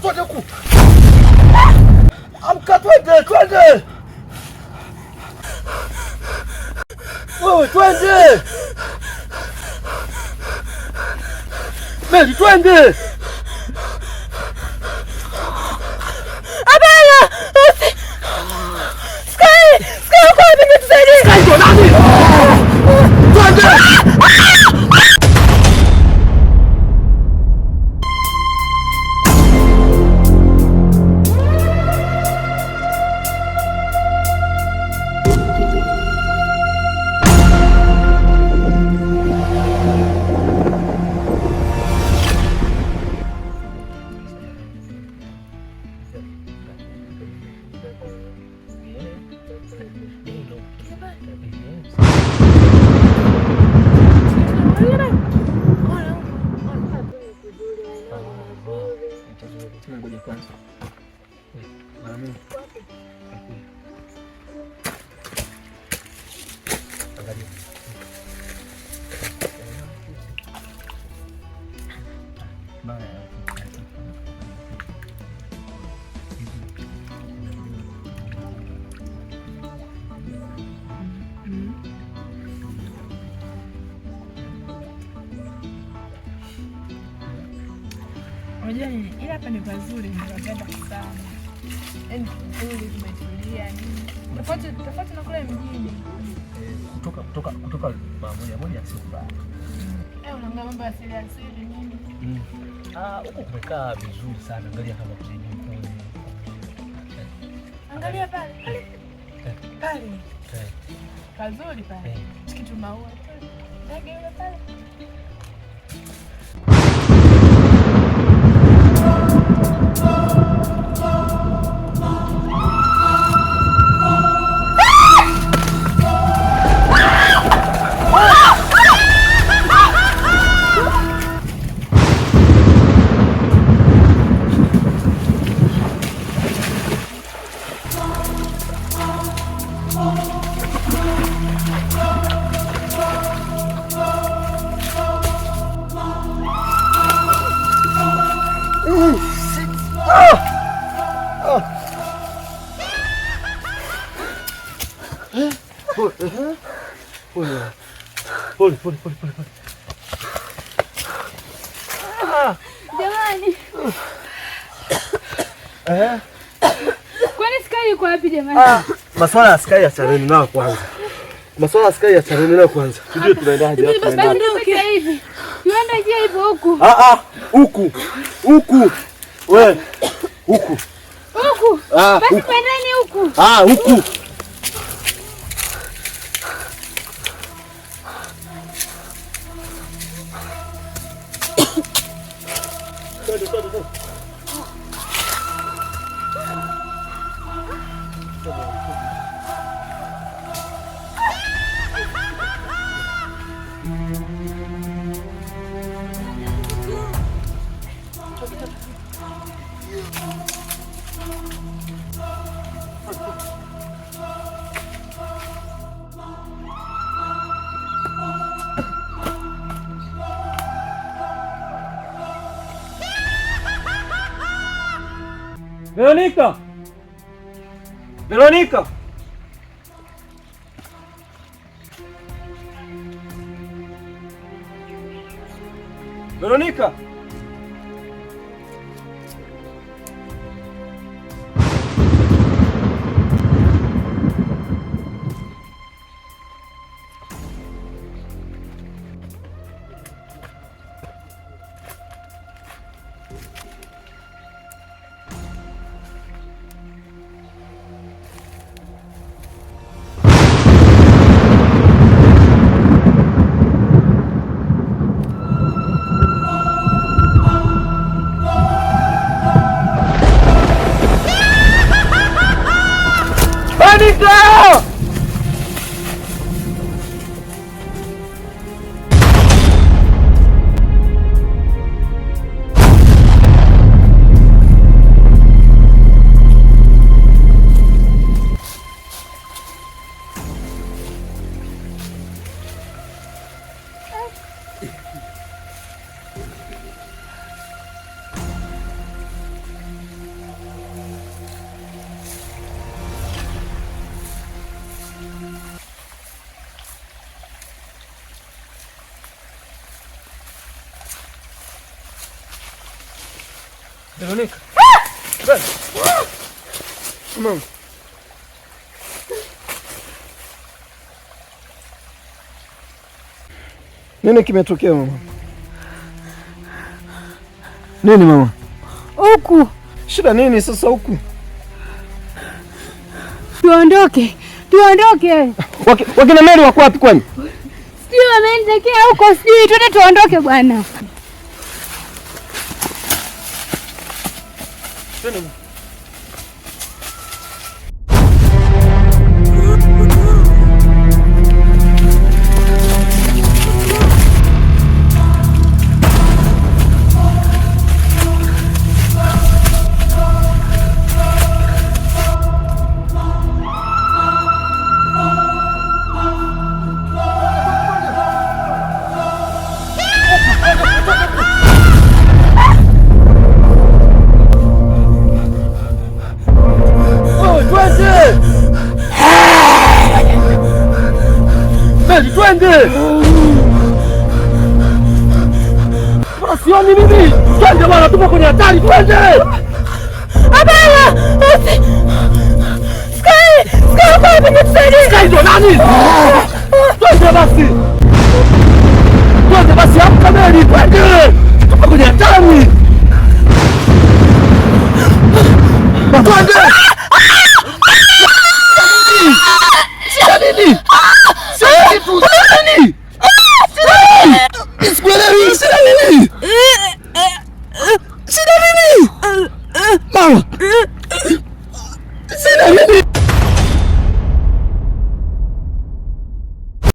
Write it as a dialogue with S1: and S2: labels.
S1: twende huku. Amka twende, twende. Wewe twende. Meli twende.
S2: Unajua nini? Ila hapa ni pazuri, ninapenda sana. Yaani nzuri, tumetulia nini. Tofauti na kule mjini.
S1: Kutoka moja sio mbaya.
S2: Unaongea mambo ya asili nini?
S1: Huko kumekaa vizuri sana. Angalia kama kule nyumbani.
S2: Angalia pale. Pale. Pazuri pale. Kitu maua. Ndege yule pale. Pole. Jamani. Kwani Sky yuko wapi jamani?
S1: Masuala ya Sky achaneni nao kwanza. Tujue tunaendaje.
S2: Basi ndio hivi. Yuenda je hivyo huku?
S1: Huku. Wewe huku.
S2: Basi pendeni huku.
S1: Huku.
S3: Veronica!
S1: Veronica.
S3: Mama. Nini kimetokea mama? Nini mama?
S4: Huku.
S3: Shida nini sasa huku?
S4: Tuondoke.
S3: Wakina Mary wako wapi kwani?
S4: Sijui wameelekea huko, sijui. Twende tuondoke bwana.
S1: Twende! Bwana sioni mimi. Twende bwana, tupo kwenye hatari, twende!
S4: Hapana! Sky kwa tusaidie.
S1: Sky ndo nani? Twende basi. Twende basi, amka Mary, twende! Tupo kwenye hatari. Twende! Shida nini? Shida nini? Mama. Shida nini?